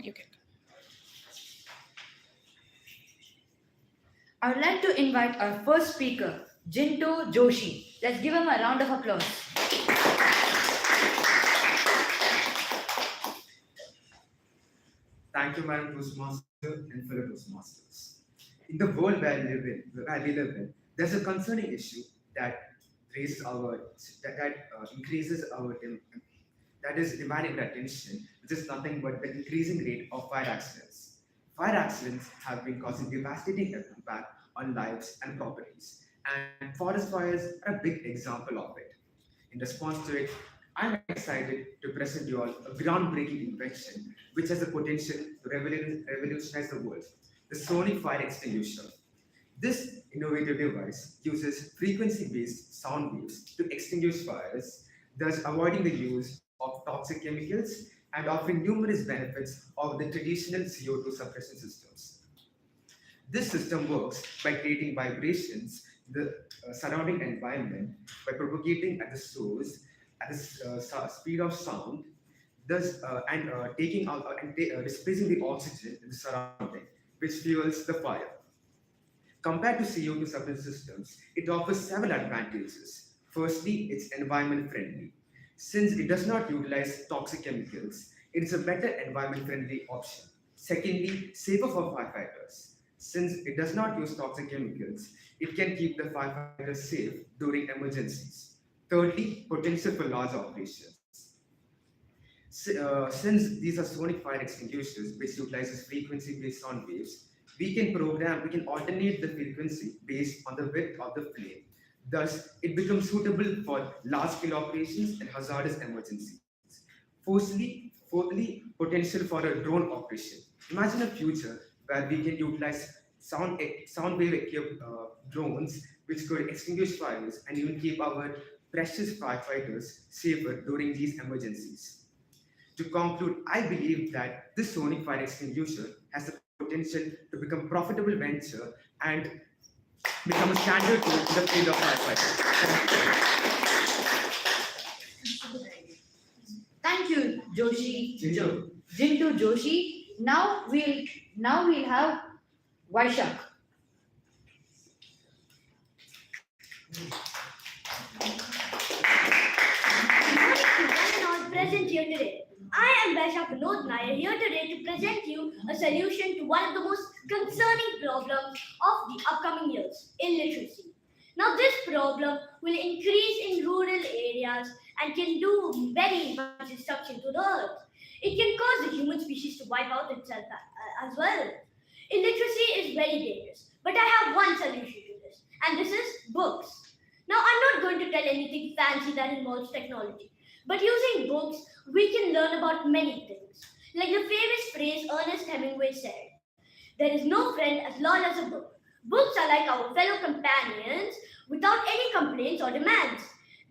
You can. I would like to invite our first speaker, Jinto Joshi. Let's give him a round of applause. Thank you, Madam Toastmaster and fellow Toastmasters. In the world where we live in, there's a concerning issue that raises our that increases our that is demanding our attention, which is nothing but the increasing rate of fire accidents. Fire accidents have been causing devastating impact on lives and properties, and forest fires are a big example of it. In response to it, I'm excited to present you all a groundbreaking invention which has the potential to revolutionize the world, the sonic fire extinguisher. This innovative device uses frequency-based sound waves to extinguish fires, thus avoiding the use of toxic chemicals and offering numerous benefits of the traditional CO2 suppression systems. This system works by creating vibrations in the surrounding environment by propagating at the source at the speed of sound, thus and taking out displacing the oxygen in the surrounding, which fuels the fire. Compared to CO2 suppression systems, it offers several advantages. Firstly, it's environment friendly. Since it does not utilize toxic chemicals, it is a better environment friendly option. Secondly, safer for firefighters. Since it does not use toxic chemicals, it can keep the firefighters safe during emergencies. Thirdly, potential for large operations. Since these are sonic fire extinguishers, which utilizes frequency-based sound waves, we can alternate the frequency based on the width of the flame. Thus, it becomes suitable for large-scale operations and hazardous emergencies. Fourthly, potential for a drone operation. Imagine a future where we can utilize sound wave equipped drones which could extinguish fires and even keep our precious firefighters safer during these emergencies. To conclude, I believe that this sonic fire extinguisher has the potential to become profitable venture and become a standard tool in the field of firefighting. Thank you, Joshi. Jinto. Jinto Joshi. Now we'll have Vaishak. Not present here today. I am Vaishak Vinod Nair here today to present you a solution to one of the most concerning problems of the upcoming years, illiteracy. Now, this problem will increase in rural areas and can do very much destruction to the earth. It can cause the human species to wipe out itself as well. Illiteracy is very dangerous, but I have one solution to this, and this is books. Now, I'm not going to tell anything fancy that involves technology, but using books, we can learn about many things. Like the famous phrase Ernest Hemingway said, there is no friend as long as a book. Books are like our fellow companions without any complaints or demands.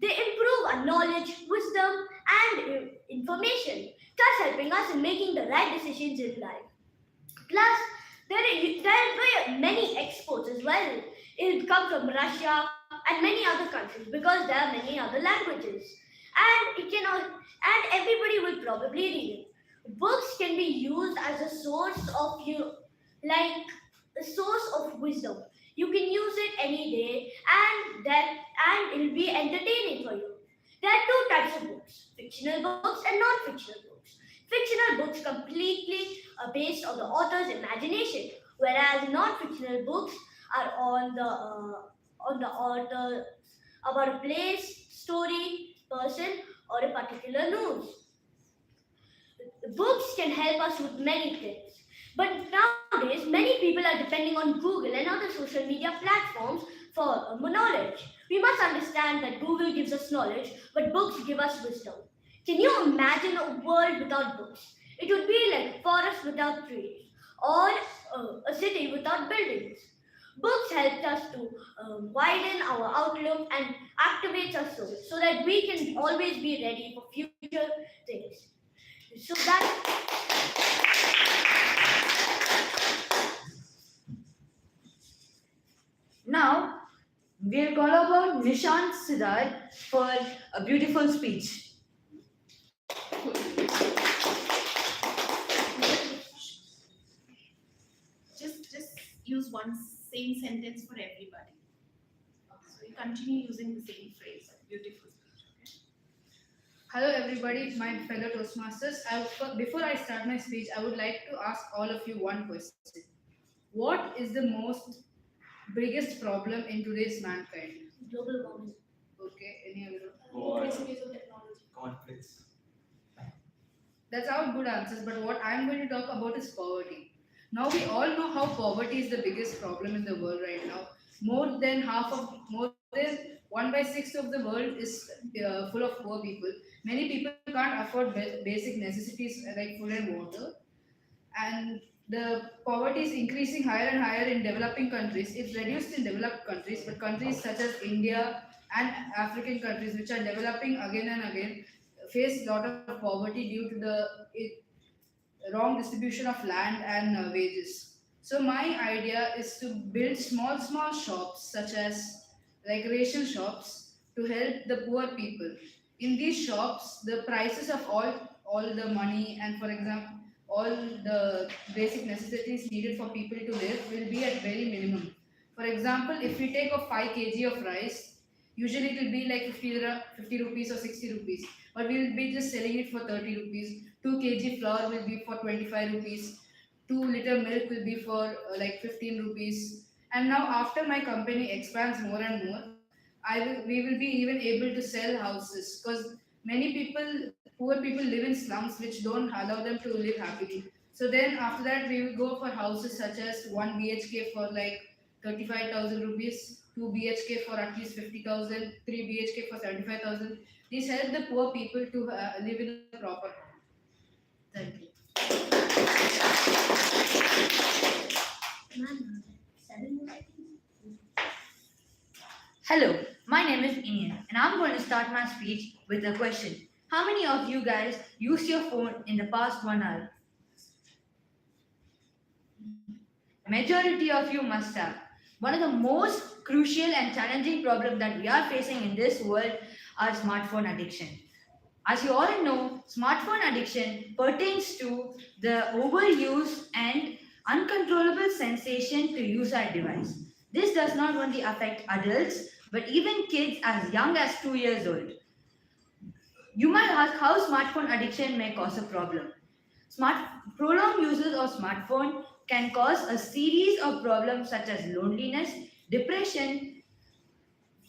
They improve our knowledge, wisdom, and information, thus helping us in making the right decisions in life. Plus, there will be many exports as well. It will come from Russia and many other countries because there are many other languages. And everybody will probably read it. Books can be used as a source of like a source of wisdom. You can use it any day, and it'll be entertaining for you. There are two types of books: fictional books and non-fictional books. Fictional books completely are based on the author's imagination, whereas non-fictional books are on the author about a place, story, person, or a particular news. Books can help us with many things. But nowadays, many people are depending on Google and other social media platforms for knowledge. We must understand that Google gives us knowledge, but books give us wisdom. Can you imagine a world without books? It would be like a forest without trees, or a city without buildings. Books helped us to widen our outlook and activate our soul so that we can always be ready for future things. So Now we'll call upon Nishant Siddhar for a beautiful speech. one same sentence for everybody. So you continue using the same phrase. Beautiful speech. Okay? Hello, everybody, my fellow Toastmasters. Before I start my speech, I would like to ask all of you one question. What is the most biggest problem in today's mankind? Global warming. Okay, any other? Increasing use of technology. Conflicts. That's all good answers, but what I'm going to talk about is poverty. Now we all know how poverty is the biggest problem in the world right now. More than 1/6 of the world is full of poor people. Many people can't afford basic necessities like food and water, and the poverty is increasing higher and higher in developing countries. It's reduced in developed countries, but countries such as India and African countries, which are developing again and again, face a lot of poverty due to the wrong distribution of land and wages. So my idea is to build small shops such as like ration shops to help the poor people. In these shops, the prices of all the money and for example all the basic necessities needed for people to live will be at very minimum. For example, if we take a 5 kg of rice, usually it will be like 50 rupees or 60 rupees, but we will be just selling it for 30 rupees. 2 kg flour will be for 25 rupees. 2 liter milk will be for like 15 rupees. And now after my company expands more and more, we will be even able to sell houses because poor people live in slums which don't allow them to live happily. So then after that, we will go for houses such as 1 BHK for like 35,000 rupees, 2 BHK for at least 50,000, 3 BHK for 75,000. These help the poor people to live in a proper. Thank you. Hello, my name is Inian, and I'm going to start my speech with a question. How many of you guys used your phone in the past 1 hour? Majority of you must have. One of the most crucial and challenging problems that we are facing in this world are smartphone addiction. As you all know, smartphone addiction pertains to the overuse and uncontrollable sensation to use our device. This does not only affect adults, but even kids as young as 2 years old. You might ask how smartphone addiction may cause a problem. Prolonged uses of smartphone can cause a series of problems such as loneliness, depression,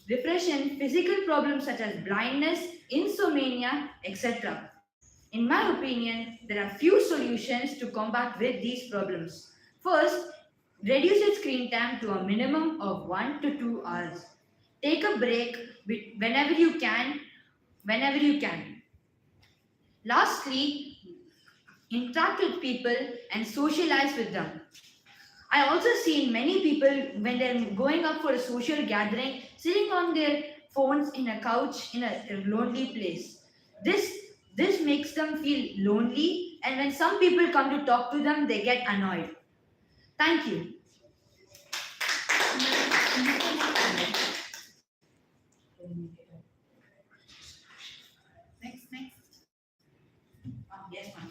physical problems such as blindness, insomnia, etc. In my opinion, there are few solutions to combat with these problems. First, reduce your screen time to a minimum of 1 to 2 hours. Take a break whenever you can, whenever you can. Lastly, interact with people and socialize with them. I also seen many people when they're going up for a social gathering, sitting on their phones in a couch in a lonely place. This makes them feel lonely, and when some people come to talk to them, they get annoyed. Thank you. Next. Yes, ma'am.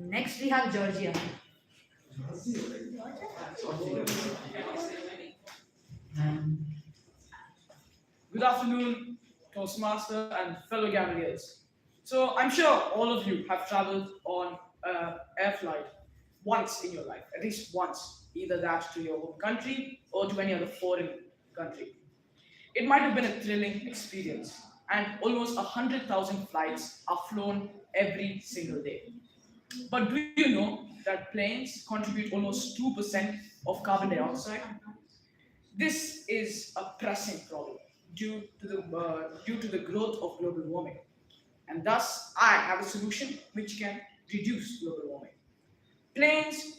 Next we have Georgia. Good afternoon, Toastmaster and fellow Gaveliers. So I'm sure all of you have traveled on an air flight once in your life, at least once, either that to your home country or to any other foreign country. It might have been a thrilling experience, and almost 100,000 flights are flown every single day. But do you know that planes contribute almost 2% of carbon dioxide? This is a pressing problem due to the growth of global warming, and thus I have a solution which can reduce global warming. Planes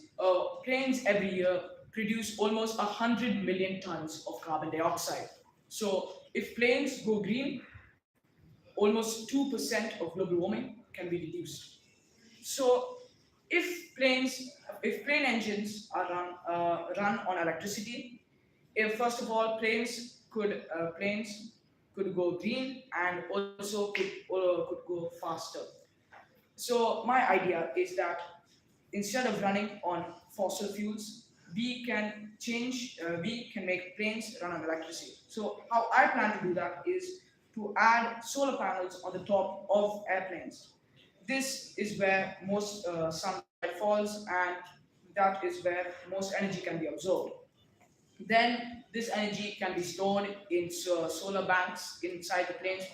every year produce almost 100 million tons of carbon dioxide. So if planes go green, almost 2% of global warming can be reduced. So if planes, if plane engines are run on electricity, if first of all planes could go green and also could go faster. So my idea is that instead of running on fossil fuels, we can make planes run on electricity. So how I plan to do that is to add solar panels on the top of airplanes. This is where most sunlight falls, and that is where most energy can be absorbed. Then this energy can be stored in solar banks inside the planes,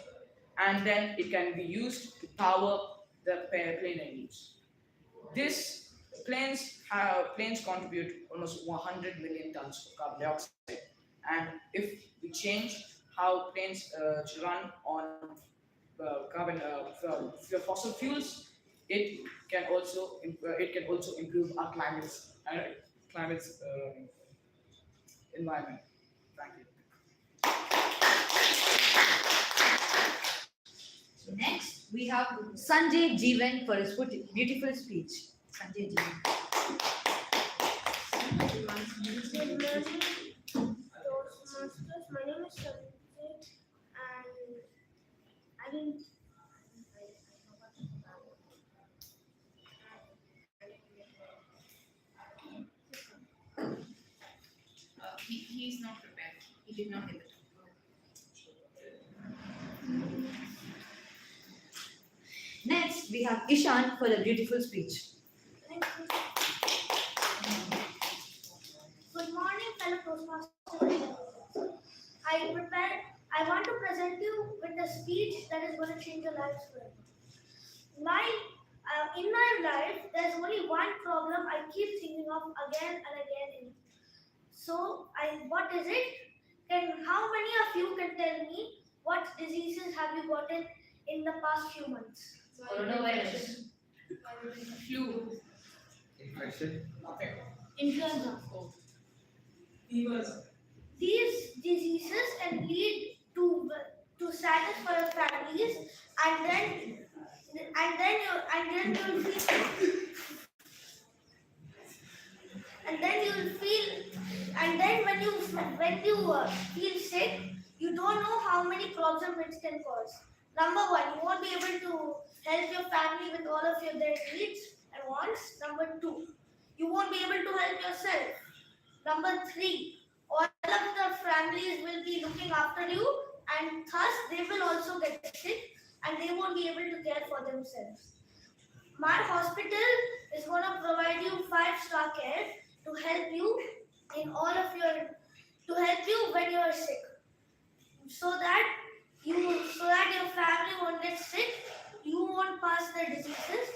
and then it can be used to power the plane engines. This planes contribute almost 100 million tons of carbon dioxide, and if we change how planes run on fossil fuels, it can also improve our climate's environment. Thank you. Next, we have Sanjay Jeevan for his beautiful speech. Sanjay Jeevan. Good morning, Toastmasters. My name is Sanjay, and I didn't. He's not prepared. He did not get the Next, we have Ishan for the beautiful speech. Thank you. Good morning, fellow Toastmasters. I want to present you with a speech that is going to change your lives forever. In my life, there's only one problem I keep thinking of again and again. What is it? How many of you can tell me what diseases have you gotten in the past few months? Coronavirus. flu. Infection. Influenza. Fevers. These diseases can lead to sadness for your families, and then you'll feel and then when you feel sick, you don't know how many problems it can cause. Number one, you won't be able to help your family with all of their needs and wants. Number two, you won't be able to help yourself. Number three, all of the families will be looking after you, and thus they will also get sick and they won't be able to care for themselves. My hospital is going to provide you 5-star care to help you when you are sick, so that your family won't get sick, you won't pass the diseases.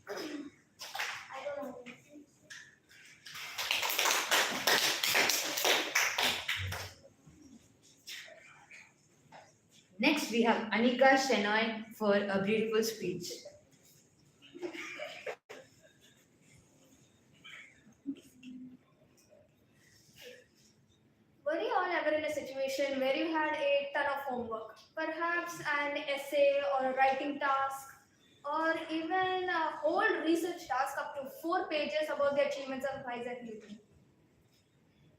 I don't know. Next, we have Anika Shenoy for a beautiful speech. Were you all ever in a situation where you had a ton of homework, perhaps an essay or a writing task, or even a whole research task up to 4 pages about the achievements of Isaac Newton?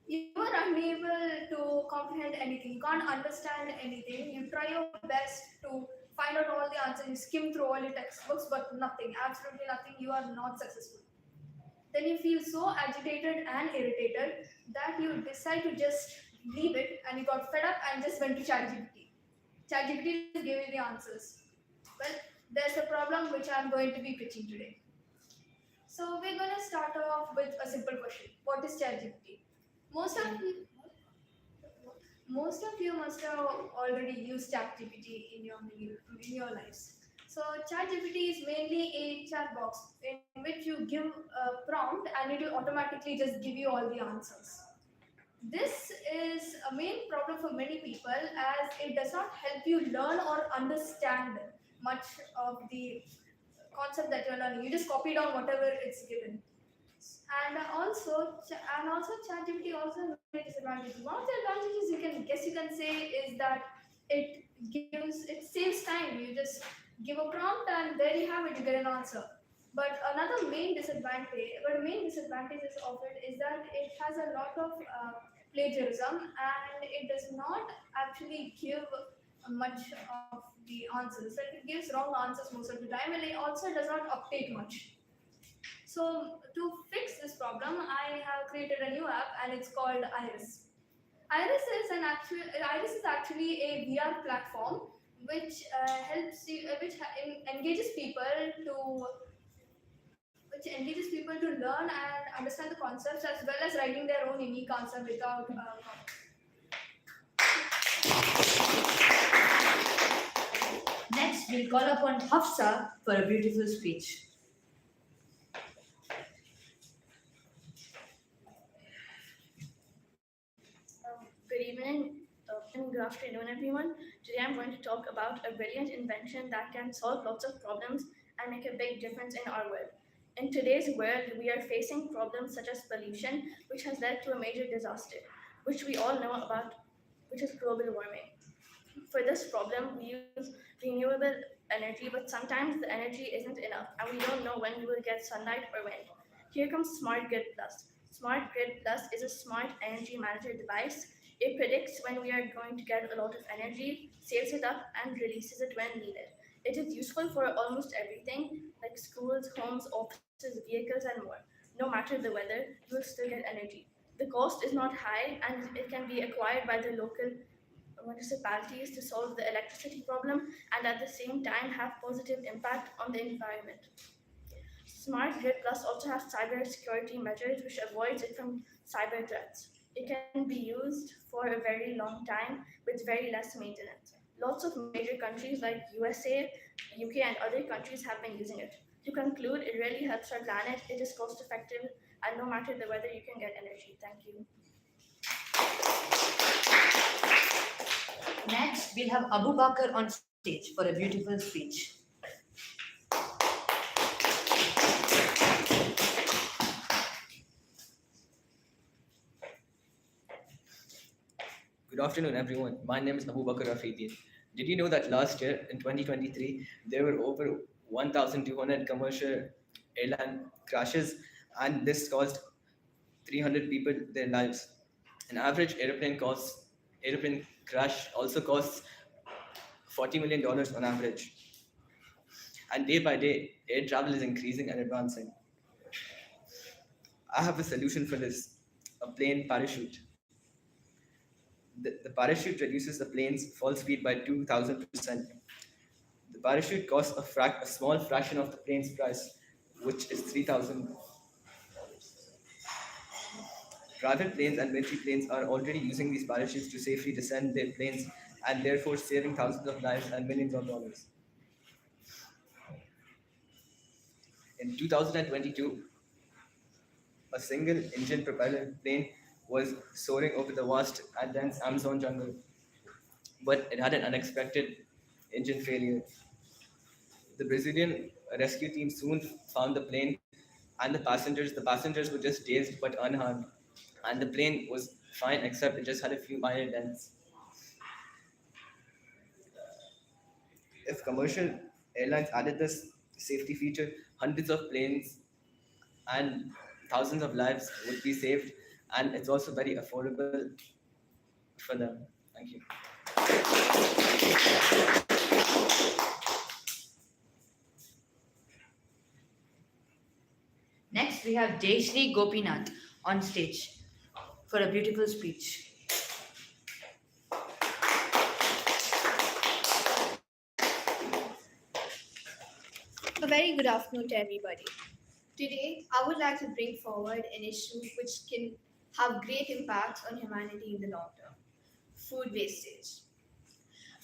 You are unable to comprehend anything, you can't understand anything, you try your best to find out all the answers, you skim through all your textbooks, but nothing, absolutely nothing, you are not successful. Then you feel so agitated and irritated that you decide to just leave it, and you got fed up and just went to ChatGPT. ChatGPT gave you the answers. Well, there's a problem which I'm going to be pitching today. So we're going to start off with a simple question. What is ChatGPT? Most of you must have already used ChatGPT in your lives. So ChatGPT is mainly a chat box in which you give a prompt and it will automatically just give you all the answers. This is a main problem for many people, as it does not help you learn or understand much of the concept that you're learning. You just copy down whatever it's given. And also ChatGPT also has many disadvantages. One of the advantages you can say is that it saves time. You just give a prompt and there you have it, you get an answer. But another main disadvantage of it is that it has a lot of plagiarism, and it does not actually give much of the answers. Like, it gives wrong answers most of the time, and it also does not update much. So to fix this problem, I have created a new app and it's called Iris. Iris is actually a VR platform which engages people to learn and understand the concepts as well as writing their own unique answer without Next, we'll call upon Hafsa for a beautiful speech. Good evening and good afternoon, everyone. Today I'm going to talk about a brilliant invention that can solve lots of problems and make a big difference in our world. In today's world, we are facing problems such as pollution, which has led to a major disaster, which we all know about, which is global warming. For this problem, we use renewable energy, but sometimes the energy isn't enough, and we don't know when we will get sunlight or wind. Here comes Smart Grid Plus. Smart Grid Plus is a smart energy manager device. It predicts when we are going to get a lot of energy, saves it up, and releases it when needed. It is useful for almost everything, like schools, homes, offices, vehicles, and more. No matter the weather, you will still get energy. The cost is not high, and it can be acquired by the local municipalities to solve the electricity problem and at the same time have positive impact on the environment. Smart Grid Plus also has cyber security measures which avoids it from cyber threats. It can be used for a very long time with very less maintenance. Lots of major countries like USA, UK and other countries have been using it. To conclude, it really helps our planet, it is cost effective and no matter the weather you can get energy. Thank you. Next, we'll have Abu Bakr on stage for a beautiful speech. Good afternoon, everyone. My name is Abu Bakr Rafidi. Did you know that last year, in 2023, there were over 1,200 commercial airline crashes, and this cost 300 people their lives? An average airplane crash also costs $40 million on average. And day by day, air travel is increasing and advancing. I have a solution for this: a plane parachute. The parachute reduces the plane's fall speed by 2,000%. The parachute costs a small fraction of the plane's price, which is $3,000. Private planes and military planes are already using these parachutes to safely descend their planes and therefore saving thousands of lives and millions of dollars. In 2022, a single engine propeller plane was soaring over the vast and dense Amazon jungle, but it had an unexpected engine failure. The Brazilian rescue team soon found the plane and the passengers. The passengers were just dazed but unharmed, and the plane was fine except it just had a few minor dents. If commercial airlines added this safety feature, hundreds of planes and thousands of lives would be saved, and it's also very affordable for them. Thank you. Next, we have Jayashree Gopinath on stage for a beautiful speech. A very good afternoon to everybody. Today, I would like to bring forward an issue which can have great impacts on humanity in the long term: food wastage.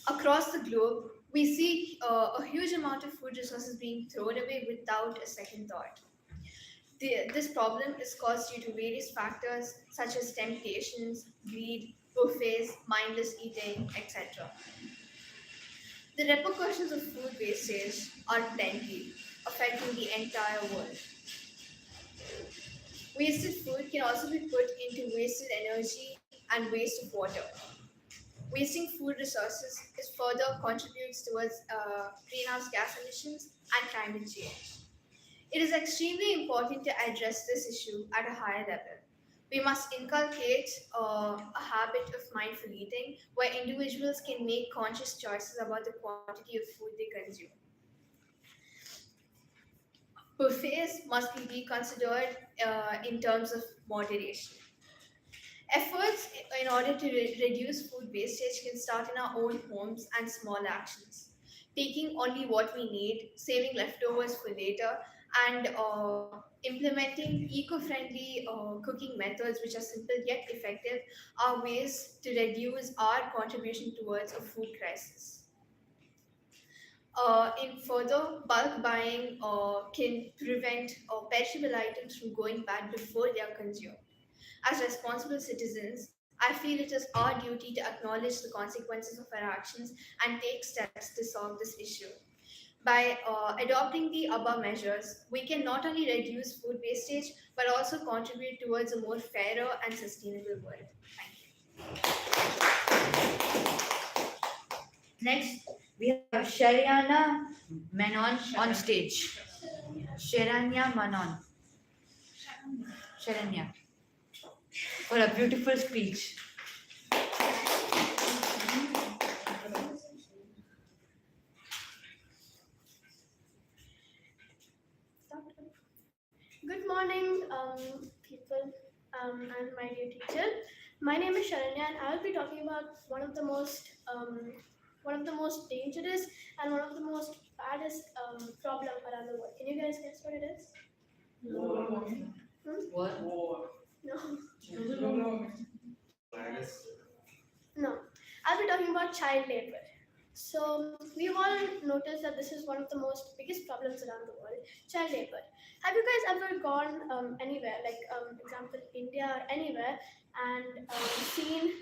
Across the globe, we see a huge amount of food resources being thrown away without a second thought. This problem is caused due to various factors such as temptations, greed, buffets, mindless eating, etc. The repercussions of food wastage are plenty, affecting the entire world. Wasted food can also be put into wasted energy and waste of water. Wasting food resources is further contributes towards greenhouse gas emissions and climate change. It is extremely important to address this issue at a higher level. We must inculcate a habit of mindful eating where individuals can make conscious choices about the quantity of food they consume. Buffets must be considered in terms of moderation. Efforts in order to reduce food wastage can start in our own homes and small actions. Taking only what we need, saving leftovers for later, and implementing eco friendly cooking methods, which are simple yet effective, are ways to reduce our contribution towards a food crisis. In further, bulk buying can prevent perishable items from going bad before they are consumed. As responsible citizens, I feel it is our duty to acknowledge the consequences of our actions and take steps to solve this issue. By adopting the above measures, we can not only reduce food wastage but also contribute towards a more fairer and sustainable world. Next, we have Shariana Menon on stage. Sharanya Manon. Sharanya. For a beautiful speech. Good morning, people, and my dear teacher. My name is Sharanya, and I will be talking about one of the most dangerous and one of the most baddest problem around the world. Can you guys guess what it is? What? No. No. I'll be talking about child labor. So we've all noticed that this is one of the most biggest problems around the world, child labor. Have you guys ever gone anywhere, like example India or anywhere, and seen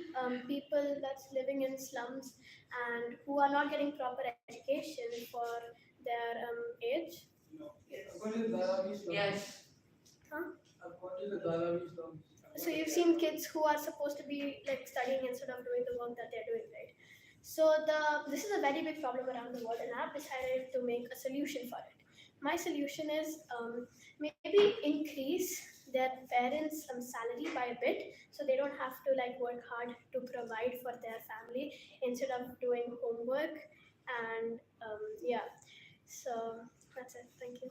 people that's living in slums and who are not getting proper education for their age? Yes. Huh? So you've seen kids who are supposed to be like studying instead of doing the work that they're doing, right? So this is a very big problem around the world, and I've decided to make a solution for it. My solution is maybe increase their parents' salary by a bit, so they don't have to like work hard to provide for their family instead of doing homework. And yeah, so that's it. Thank you.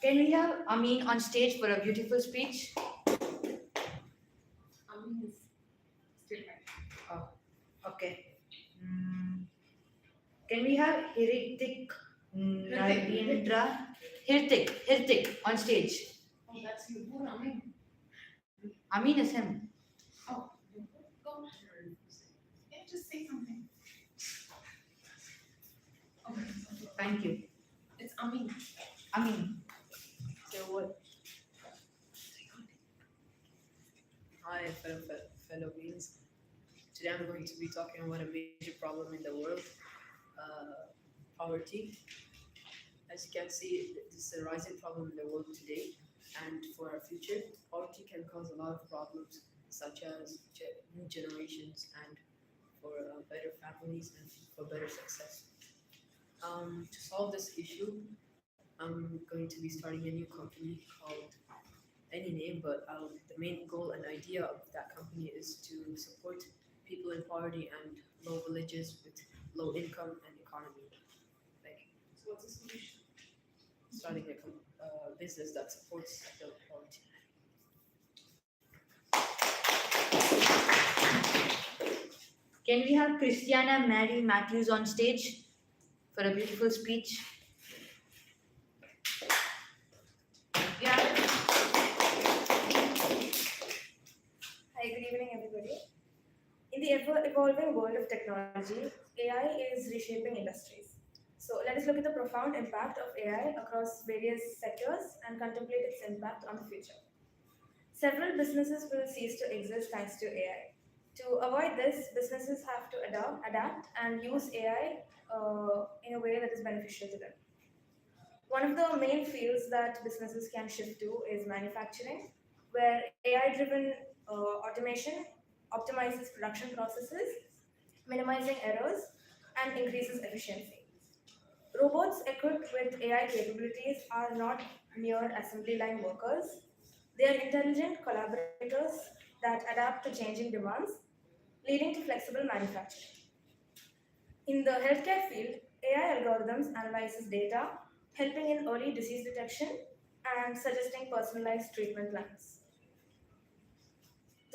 Can we have Amin on stage for a beautiful speech? Amin is still right. Oh, okay. Mm, Can we have Hiritik Narendra? Hirtik on stage. Oh, that's you. Who, Amin? Amin is him. Oh, go. Yeah, just say something. Okay. Thank you. It's Amin. Amin. So what? Hi, fellow beings. Today I'm going to be talking about a major problem in the world, poverty. As you can see, this is a rising problem in the world today, and for our future, poverty can cause a lot of problems, such as new generations and for better families and for better success. To solve this issue, I'm going to be starting a new company called any name, but the main goal and idea of that company is to support people in poverty and low villages with low income and economy. Like, So what's the solution? starting a business that supports the poverty. Can we have Christiana Mary Matthews on stage for a beautiful speech? Yeah. Hi, good evening, everybody. In the ever-evolving world of technology, AI is reshaping industries. So let us look at the profound impact of AI across various sectors and contemplate its impact on the future. Several businesses will cease to exist thanks to AI. To avoid this, businesses have to adapt and use AI in a way that is beneficial to them. One of the main fields that businesses can shift to is manufacturing, where AI-driven automation optimizes production processes, minimizing errors, and increases efficiency. Robots equipped with AI capabilities are not mere assembly line workers. They are intelligent collaborators that adapt to changing demands. leading to flexible manufacturing. In the healthcare field, AI algorithms analyzes data, helping in early disease detection and suggesting personalized treatment plans.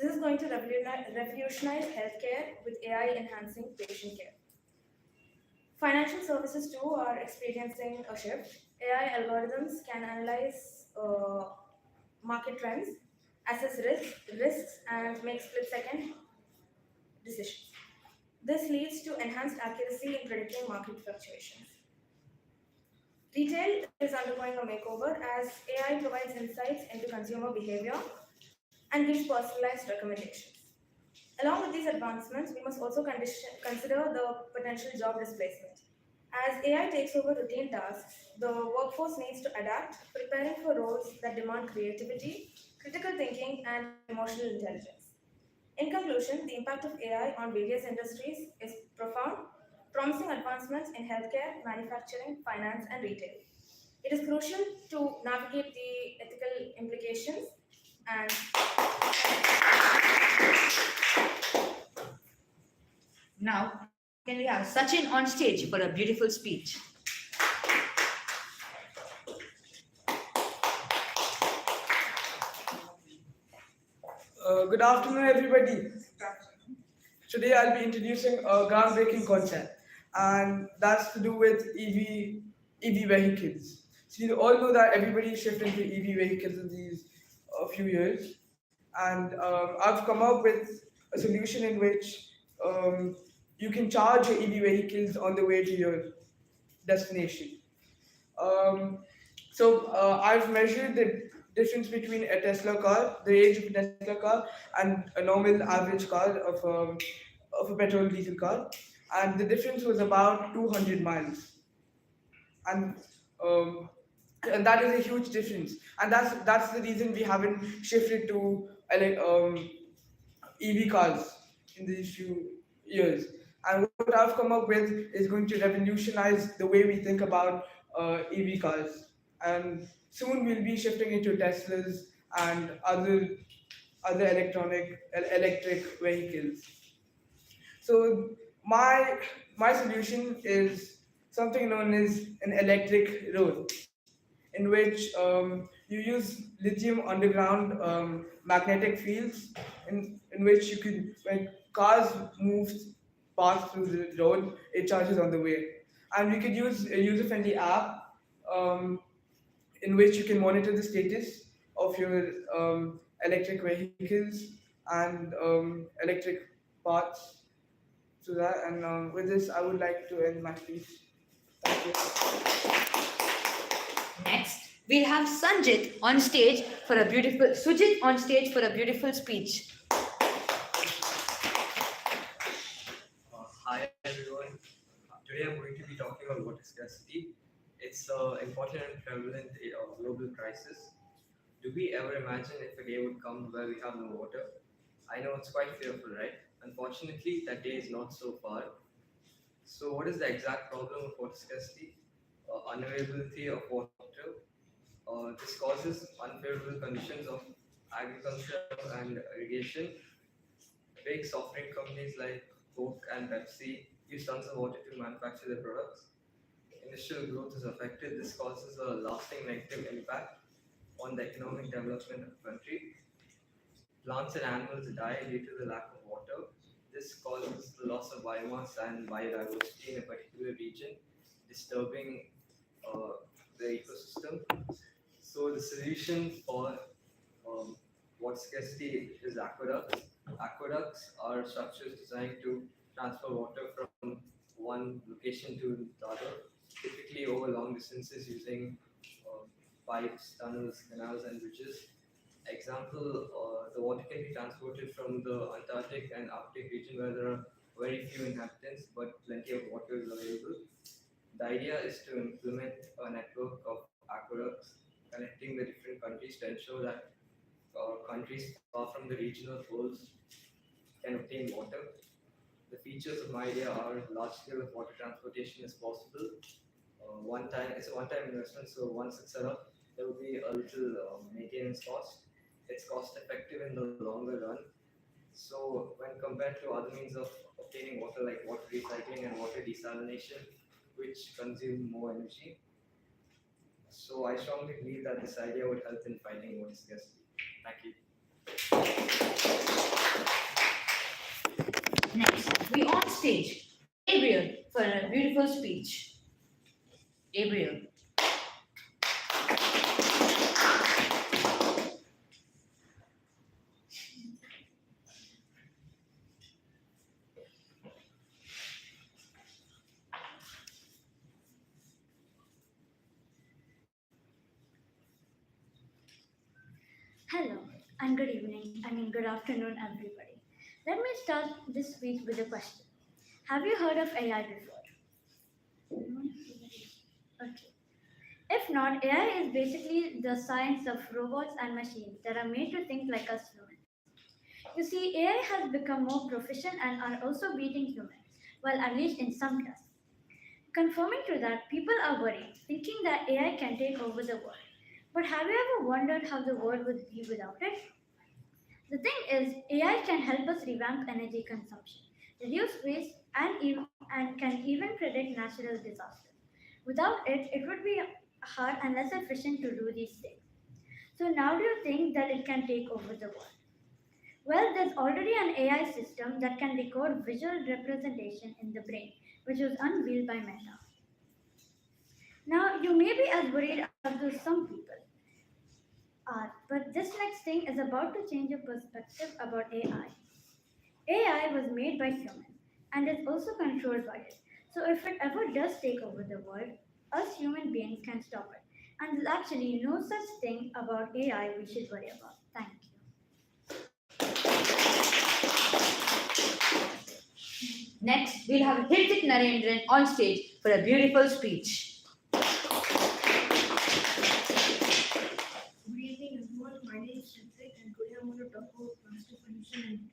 This is going to revolutionize healthcare with AI enhancing patient care. Financial services too are experiencing a shift. AI algorithms can analyze market trends, assess risks, and make split-second decisions. This leads to enhanced accuracy in predicting market fluctuations. Retail is undergoing a makeover as AI provides insights into consumer behavior and gives personalized recommendations. Along with these advancements, we must also consider the potential job displacement. As AI takes over routine tasks, the workforce needs to adapt, preparing for roles that demand creativity, critical thinking, and emotional intelligence. In conclusion, the impact of AI on various industries is profound, promising advancements in healthcare, manufacturing, finance, and retail. It is crucial to navigate the ethical implications and Now, can we have Sachin on stage for a beautiful speech? Good afternoon, everybody. Today I'll be introducing a groundbreaking concept, and that's to do with EV vehicles. So you all know that everybody is shifting to EV vehicles in these few years, and I've come up with a solution in which you can charge your EV vehicles on the way to your destination. Um, I've measured the difference between a Tesla car, the range of a Tesla car, and a normal average car of a petrol diesel car, and the difference was about 200 miles, and um, and that is a huge difference, and that's the reason we haven't shifted to EV cars in these few years. And what I've come up with is going to revolutionize the way we think about EV cars. And soon we'll be shifting into Teslas and other electric vehicles. So my solution is something known as an electric road, in which you use lithium underground magnetic fields, in which you can, when cars move pass through the road, it charges on the way. And we could use a user-friendly app um, in which you can monitor the status of your electric vehicles and electric parts to that. And with this, I would like to end my speech. Thank you. Next, we'll have Sanjit on stage for a beautiful Sujit on stage for a beautiful speech. Hi everyone. Today I'm going to be talking about water scarcity. It's an important and prevalent global crisis. Do we ever imagine if a day would come where we have no water? I know it's quite fearful, right? Unfortunately, that day is not so far. So, what is the exact problem of water scarcity? Unavailability of water. This causes unfavorable conditions of agriculture and irrigation. Big soft drink companies like Coke and Pepsi use tons of water to manufacture their products. Industrial growth is affected. This causes a lasting negative impact on the economic development of the country. Plants and animals die due to the lack of water. This causes the loss of biomass and biodiversity in a particular region, disturbing the ecosystem. So the solution for water scarcity is aqueducts. Aqueducts are structures designed to transfer water from one location to the other, typically over long distances using pipes, tunnels, canals, and bridges. Example, the water can be transported from the Antarctic and Arctic region where there are very few inhabitants but plenty of water is available. The idea is to implement a network of aqueducts connecting the different countries to ensure that countries far from the regional poles can obtain water. The features of my idea are large scale of water transportation is possible. It's a one-time investment, so once it's set up, there will be a little maintenance cost. It's cost effective in the longer run. So when compared to other means of obtaining water like water recycling and water desalination, which consume more energy, so I strongly believe that this idea would help in fighting water scarcity. Thank you. Next, we on stage Gabriel for a beautiful speech. Gabriel. Hello, and good evening, good afternoon, everybody. Let me start this speech with a question. Have you heard of AI before? Okay. If not, AI is basically the science of robots and machines that are made to think like us humans. You see, AI has become more proficient and are also beating humans, well, at least in some tasks. Conforming to that, people are worried, thinking that AI can take over the world. But have you ever wondered how the world would be without it? The thing is, AI can help us revamp energy consumption, reduce waste, and can even predict natural disasters. Without it, it would be hard and less efficient to do these things. So now do you think that it can take over the world? Well, there's already an AI system that can record visual representation in the brain, which was unveiled by Meta. Now, you may be as worried as do some people are, but this next thing is about to change your perspective about AI. AI was made by humans and is also controlled by it. So if it ever does take over the world, us human beings can stop it. And there's actually no such thing about AI we should worry about. Thank you. Next, we'll have Hirtik Narendran on stage for a beautiful speech. Good evening, everyone. My name is Ritik, and today I'm going to talk about plastic pollution.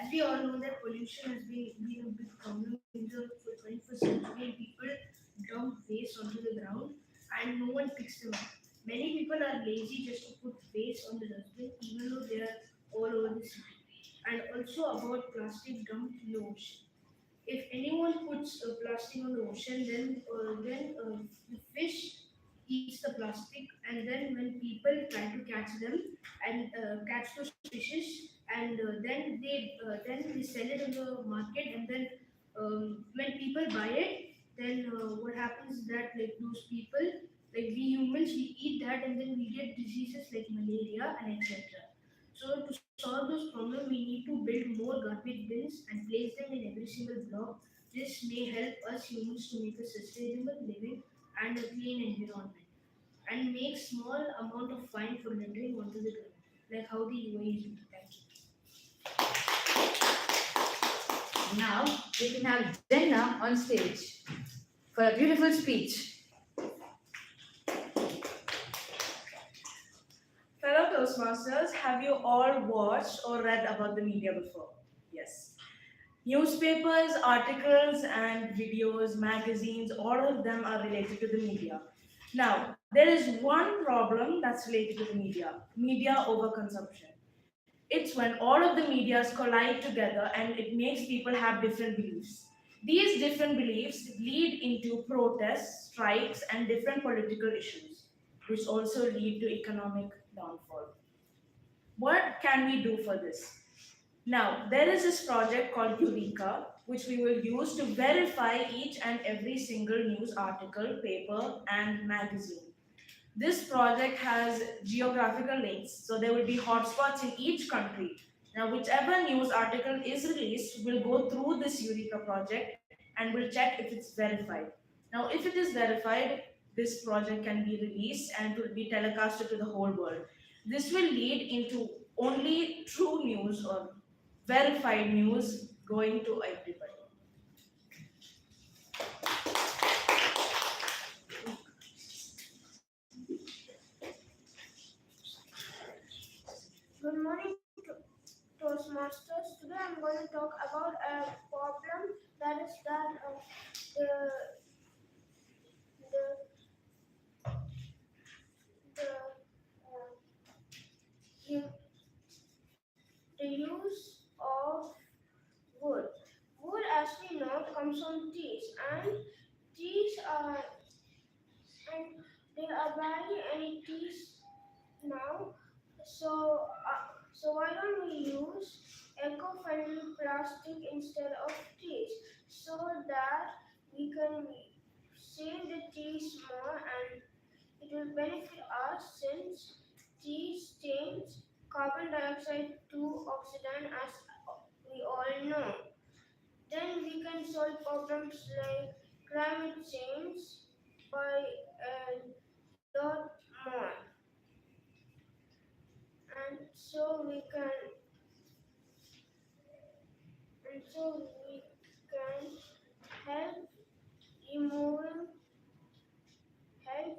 As we all know, that pollution has been a big problem in the 21st century. People dump waste onto the ground, and no one picks them up. Many people are lazy just to put waste on the dustbin, even though they are all over the city. And also about plastic dumped in the ocean. If anyone puts plastic on the ocean, then the fish eats the plastic, and then when people try to catch them and catch those fishes, and then they sell it in the market, and then when people buy it, then what happens is that like those people, like we humans, we eat that, and then we get diseases like malaria and etc. So to solve those problems, we need to build more garbage bins and place them in every single block. This may help us humans to make a sustainable living and a clean environment, and make small amount of fine for littering onto the ground, like how the UAE is doing. Thank you. Now, we can have Jenna on stage for a beautiful speech. Fellow Toastmasters, have you all watched or read about the media before? Yes. Newspapers, articles, and videos, magazines, all of them are related to the media. Now, there is one problem that's related to the media overconsumption. It's when all of the medias collide together and it makes people have different beliefs. These different beliefs lead into protests, strikes, and different political issues, which also lead to economic downfall. What can we do for this? Now, there is this project called Eureka, which we will use to verify each and every single news article, paper, and magazine. This project has geographical links, so there will be hotspots in each country. Now, whichever news article is released will go through this Eureka project and will check if it's verified. Now, if it is verified, this project can be released and it will be telecasted to the whole world. This will lead into only true news or verified news going to everybody. Good morning, Toastmasters. Today I'm going to talk about a problem that is that the the use So why don't we use eco-friendly plastic instead of trees so that we can save the trees more and it will benefit us since trees change carbon dioxide to oxygen as we all know. Then we can solve problems like climate change by a lot more. And so we can help removing help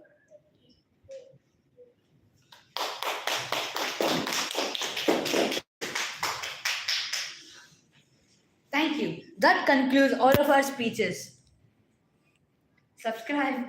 Thank you. That concludes all of our speeches. Subscribe.